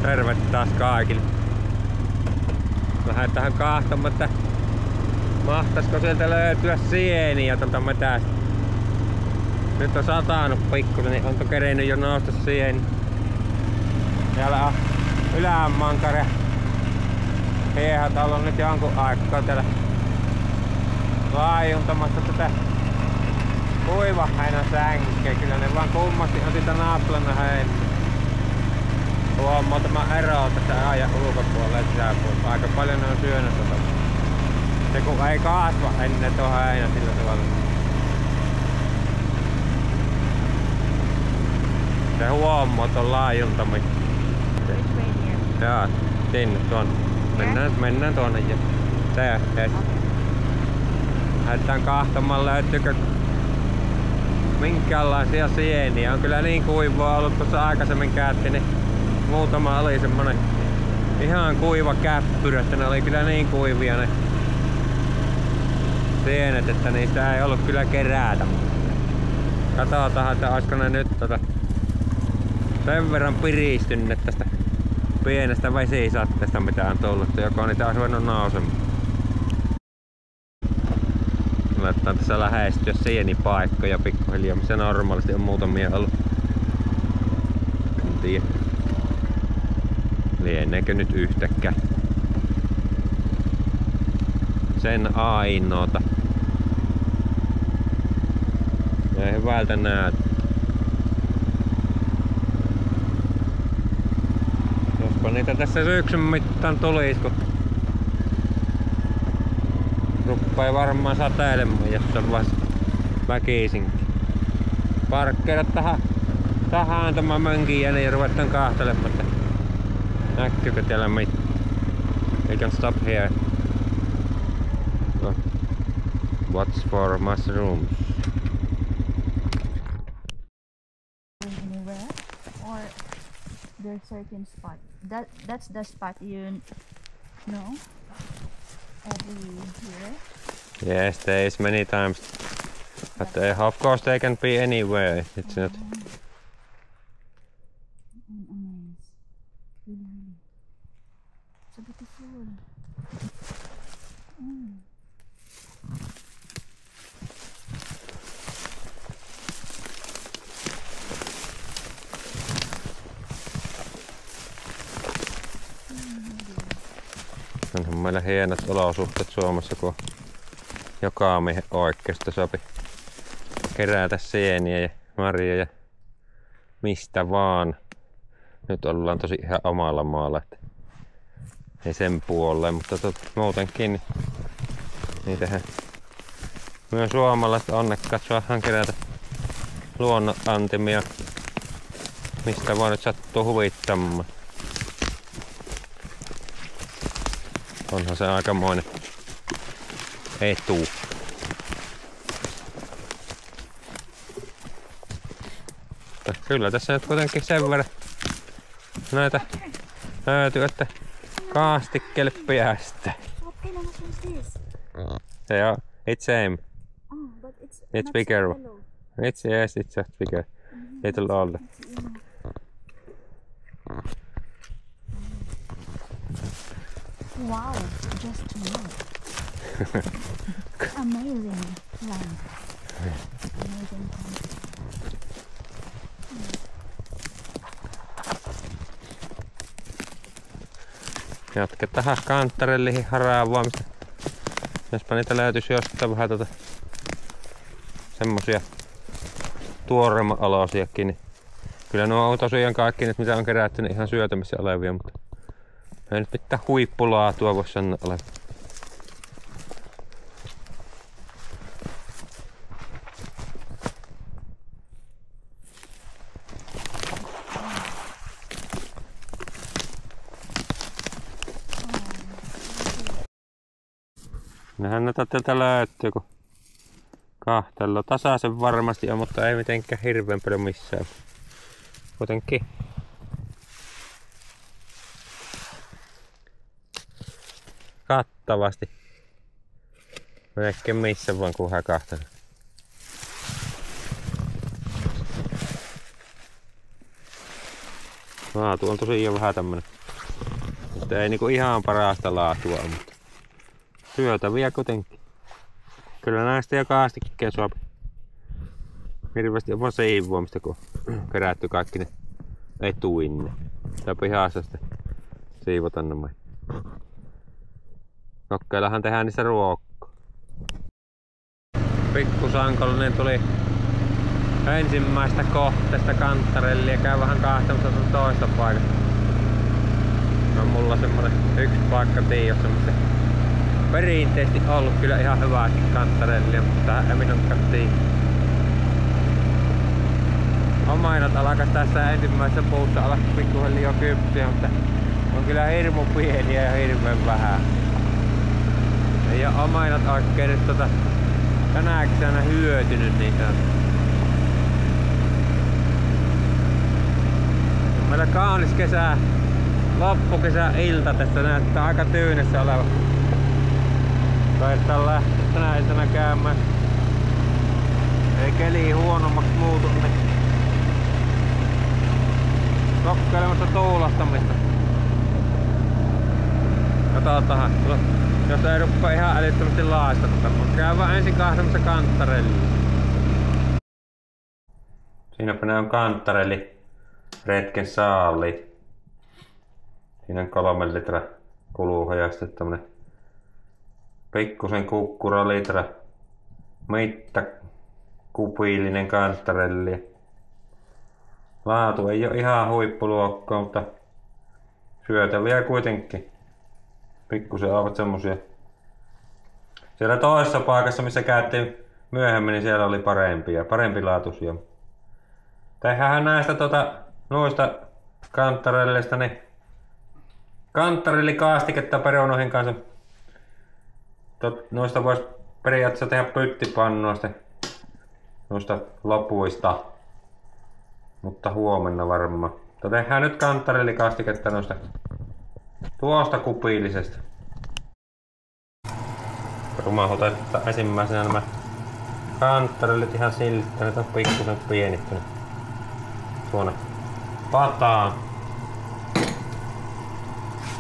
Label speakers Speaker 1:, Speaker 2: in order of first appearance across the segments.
Speaker 1: Terve taas kaikille. Lähdetään kahtomaan, että mahtaisiko sieltä löytyä sieniä tuolta metästä. Nyt on satanut pikkusen, niin onko kerennyt jo nousta sieni. Täällä on ylämankare. Hiehat on nyt jonkun aikaa täällä laajuntamassa tätä kuivaheinän sänkeä. Kyllä ne vaan kummasti on siitä naplana heinä. Huomaa tämä ero tässä ajan ulkopuolella ja sisäpuolella. Aika paljon ne on syönyt tota. Se kun ei kasva ennen tuo heinä sillä tavalla. Se huomaa tuon laajuntamisen. Joo, sinne tuonne. Mennään tuonne ja se. Lähdetään kahtomaan löytyykö minkäänlaisia sieniä. On kyllä niin kuivaa ollut tuossa aikaisemmin käytti, niin muutama oli semmonen ihan kuiva käppyrä, että ne oli kyllä niin kuivia ne sienet, että niistä ei ollut kyllä kerätä. Katsotaan, että olisiko ne nyt sen verran piristyneet tästä pienestä vesisatteesta mitä on tullut, joko niitä olisi voinut nousemaan. Laitetaan tässä lähestyä sienipaikkoja pikkuhiljaa, missä normaalisti on muutamia ollut. En tiedä. Lieneekö nyt yhtäkään sen ainoata. Ei hyvältä näytä. Jospa niitä tässä syksyn mittaan tulisi, kun ruppaa varmaan sateilemaan jossain vaiheessa väkisinkin. Parkkeera tähän tämä mönkin ja niin ruvetaan kahtelemaan, että näkyykö täällä mitään. We can stop here. Watch for mushrooms.
Speaker 2: Anywhere or there's certain spot. That's the spot you know every year.
Speaker 1: Yes, there is many times, but of course they can be anywhere. It's not.
Speaker 2: So beautiful.
Speaker 1: Onhan meillä hienot olosuhteet Suomessa, kun joka miehen oikeasta sopi kerätä sieniä ja marjoja ja mistä vaan. Nyt ollaan tosi ihan omalla maalla, että ei sen puoleen, mutta muutenkin niitähän myös suomalaiset onnekkaat saadaan kerätä luonnon antimia, mistä vaan nyt sattuu huvittamaan. Onhan se aikamoinen etu. Mutta kyllä tässä nyt kuitenkin sen verran näitä löytyy, että kaastikkeelle päästä. Se on, it's same. It's bigger. It's yes, it's just bigger. Little older.
Speaker 2: Wow, just to know. Amazing land. Amazing land.
Speaker 1: Jatketaan kanttarellihin haraavaamista. Jospa niitä löytyisi jostain vähän semmosia tuoreema-aloisiakin. Niin kyllä nuo on tosiaan kaikki nyt mitä on kerätty niin ihan syötämissä olevia, mutta ei nyt pitää huippulaatua voi sanoa olevan. Nehän näitä täältä löytyy, kun kahtella tasaisen varmasti on, mutta ei mitenkään hirveän paljon missään. Kuitenkin kattavasti. Melkein missä vaan kunhan kahtella. Laatu on tosiaan vähän tämmönen. Mutta ei niinku ihan parasta laatua ole, mutta syötäviä kuitenkin. Kyllä näistä jo kastikkeen saa hirveästi jopa siivoamista, kun on kerätty kaikki ne etuinne. Ja pihassa sitten siivota nämä. Kokkeillahan tehdään niistä ruokkaa. Pikkusankollinen tuli ensimmäistä kohteesta kanttarellia. Käy vähän kahtamassa toista paikasta. On mulla semmonen yksi paikka tiedossa, missä perinteisesti ollut kyllä ihan hyvää kanttarellia, mutta tähän ei minunkaan tiedä. Omainat alkaa tässä ensimmäisessä puussa olla pikkuhiljaa jo kypsiä, mutta on kyllä hirmu pieniä ja hirveän vähän. Ei oo omainat oikein nyt tänä kesänä hyötynyt niitä. Meillä kaunis kesä, loppukesä ilta tässä näyttää aika tyynessä oleva. Taitaa lähteä tänä iltana käymään. Ei keli huonommaksi muutu, niin kokkailemassa tuulastamista. Katsotaan, jos ei rupea ihan älyttömästi laastata, mutta käydään ensin kahtamassa kanttarellia. Siinäpä ne on kanttarelli retken saaliit. Siinä on 3 litraa kuluu ja sitten tämmönen pikkusen kukkuralitra mittakupiillinen kanttarelli. Laatu ei ole ihan huippuluokkaa, mutta syötäviä kuitenkin. Pikkusen ovat semmosia. Siellä toisessa paikassa, missä käytiin myöhemmin, niin siellä oli parempilaatuisia. Tehdään näistä noista kanttarelleista niin kanttarellikaastiketta perunoihin kanssa. Noista vois periaatteessa tehdä pyttipannua noista lopuista. Mutta huomenna varmaan. Tehdään nyt kanttarellikastiketta noista tuosta kupiillisesta. Rumahutetaan ensimmäisenä nämä kanttarellit ihan siltä, nyt on pikkusen pienittynyt tuonne pataan.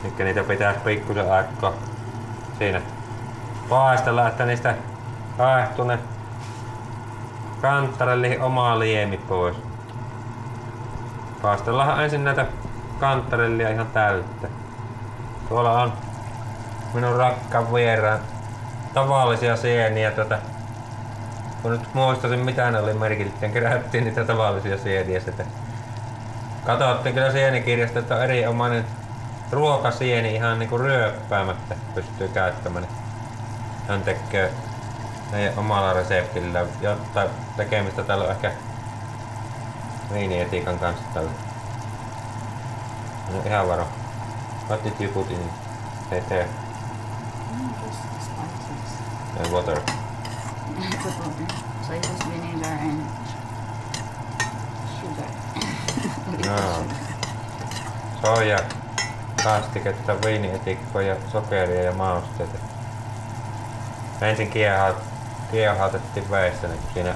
Speaker 1: Elikkä niitä pitäisi pikkusen aikaa siinä paistella, että niistä haehtuu ne kanttarelliin oma liemi pois. Paistellaan ensin näitä kanttarellia ihan täyttä. Tuolla on minun rakkaan vieraan tavallisia sieniä. Kun nyt muistasin mitä ne oli merkitty, kerättiin niitä tavallisia sieniä sitten. Katsottiin kyllä sienikirjasta, että on erinomainen ruokasieni ihan niinku ryöppäämättä pystyy käyttämään. Hän tekee meidän omalla reseptillä, jotta tekemistä täällä on ehkä viinietiikan kanssa tällä. No ihan varo. What did you put in there?
Speaker 2: Just the spices.
Speaker 1: And water.
Speaker 2: The water. So it was vinegar and sugar.
Speaker 1: No. Soja, kastiketta, viinietikkoa ja sokeria ja mausteita. Ensin kiehautettiin veistä, niin siinä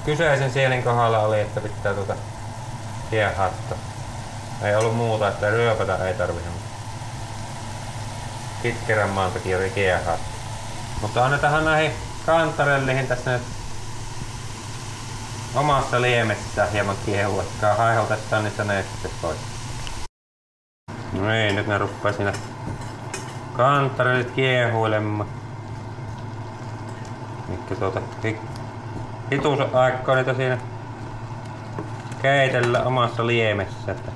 Speaker 1: kyseisen sielin kohdalla oli, että pitää kiehauttaa. Ei ollut muuta, että ryöpätä ei tarvitse. Kitkerän maantakin oli kiehauttaa. Mutta annetaan näihin kanttarellihin tässä nyt omassa liemessä hieman kiehua. Haihautetaan niistä nestettä pois. No niin, nyt ne ruppaa siinä kanttarellit kiehuilemaan. Mikki hituusen aikaa niitä siinä keitellä omassa liemessä, että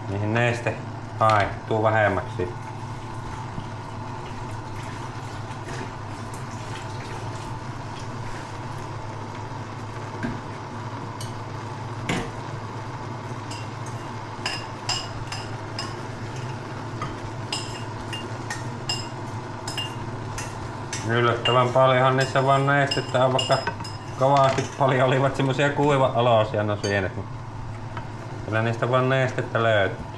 Speaker 1: niihin neste haehtuu vähemmäksi. Yllättävän paljonhan niissä vaan nestettä on, vaikka kovasti paljon olivat semmosia kuiva-aloisia no sienet. Kyllä niistä vaan nestettä löytyy.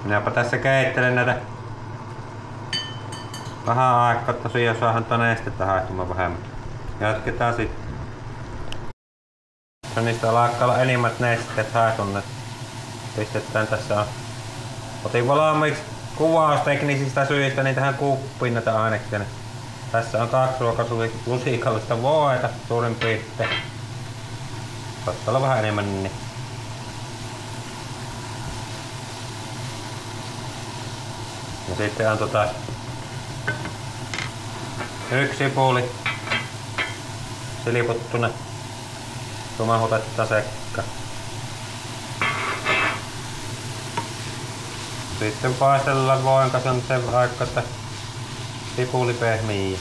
Speaker 1: Minäpä tässä keittelen näitä vähän aikaa tosiaan saadaan tuota nestettä haihtumaan vähemmän. Jatketaan sitten. Niistä alkaa olla enimmät nesteet haihtuneet. Pistetään tässä. Otin valmiiksi kuvausteknisistä syistä niin tähän kuppiin näitä aineksia. Tässä on 2 ruokalusikallista voita suurin piirtein. Saattaa olla vähän enemmän niin. Ja sitten on yksi sipuli silputtuna. Sumahutetta sekka. Sitten paistellaan voin kanssa sen aikaa, että sipuli pehmii.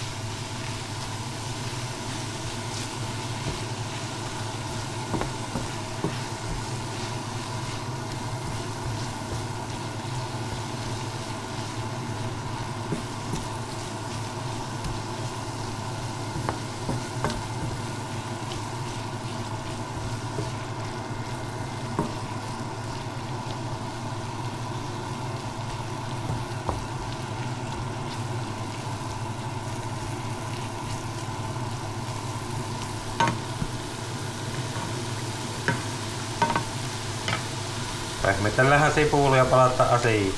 Speaker 1: Pehmitellähän sipulia palata asiaan.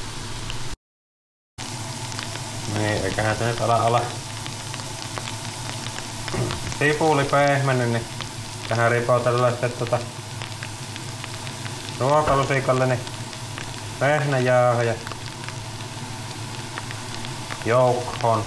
Speaker 1: Niin, eiköhän se nyt ala sipuli pehmennyt, niin tähän ripautellaan sitten ruokalusikalle niin vehnäjauhoja joukkoon.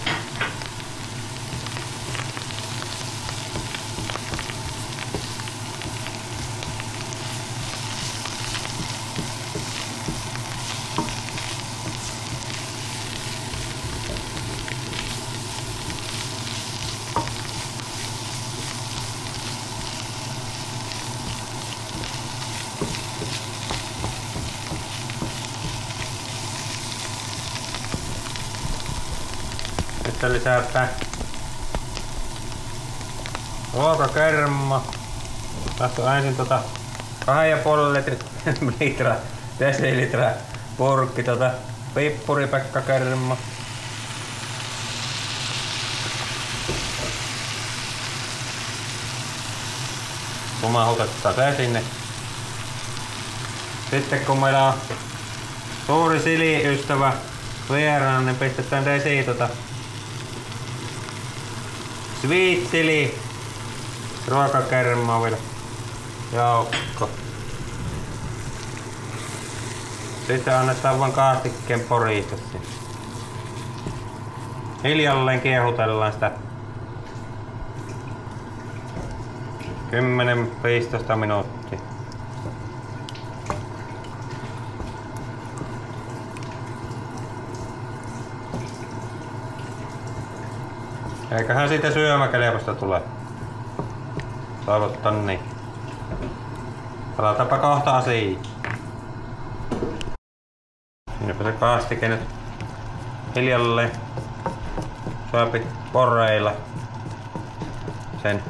Speaker 1: Sitten lisätään ruokakerma. Tässä on ensin 2,5 desilitraa purkki pippuripekkakerma. Kumahutetaan se sinne. Sitten kun meillä on suuri siliystävä vieraana, niin pistetään desi sweet chili ruokakermaa vielä joukko. Sitten annetaan vain kastikkeen porista. Hiljalleen kiehutellaan sitä 10-15 minuuttia. Eiköhän siitä syömäkelpoista tule. Toivottaa niin. Palataanpa kohta asiaan. Siinäpä se kastike nyt hiljalleen syöpi poreilla sen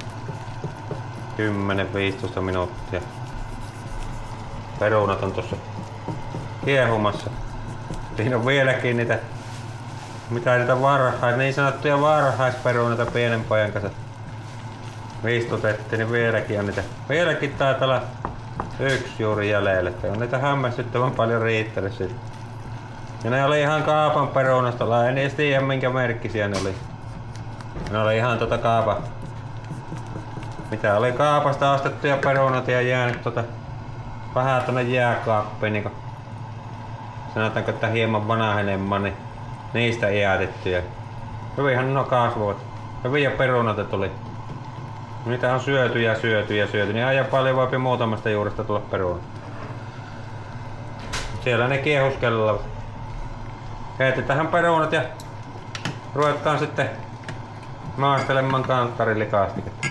Speaker 1: 10-15 minuuttia. Perunat on tuossa kiehumassa. Siinä on vieläkin niitä niin sanottuja varhaisperunoita pienen pojan kanssa istutettiin, niin vieläkin on niitä. Vieläkin taitaa olla yksi juuri jäljellä. On niitä hämmästyttävän paljon riittänyt siitä. Ja ne oli ihan Kaapan perunasta. En edes tiedä minkä merkkisiä ne oli. Ne oli ihan Kaapan. Mitä oli Kaapasta ostettuja perunat ja jäänyt vähän tonne jääkaappiin. Niin sanotaanko, että hieman vanhenemman, niin niistä jäätettyjä. Hyvinhän nuo kasvoivat. Hyviä perunoita tuli. Niitä on syöty ja syöty ja syöty. Niin ajan paljon voipi muutamasta juuresta tulla perunat. Siellä ne kiehuskellaan. Heitetään perunat ja ruvetaan sitten maastelemaan kankkarillikastiketta.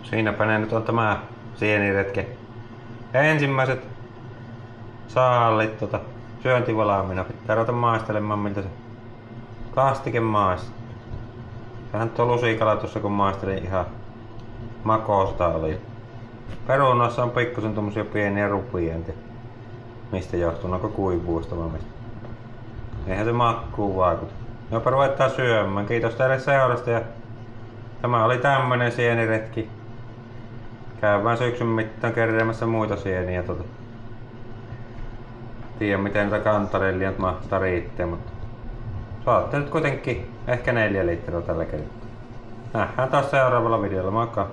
Speaker 1: Siinäpä ne nyt on tämä sieniretke. Ensimmäiset saalit syöntivalmiina. Pitää ruveta maistelemaan miltä se kastike maistuu. Vähän tuo lusikala tuossa kun maistelin ihan makosta oli. Perunoissa on pikkusen tommosia pieniä rupia, en tiedä mistä johtuu, onko kuivuusta vai mistä. Eihän se makkuun vaikuta. Jopa ruvetaan syömään. Kiitos teille seurasta ja tämä oli tämmönen sieniretki. Käydään syksyn mittaan keräämässä muita sieniä. Tiedän miten tätä kantarellia nyt mahtaa riittää, mutta saatte nyt kuitenkin ehkä 4 litraa tällä kertaa. Nähdään taas seuraavalla videolla. Moikka!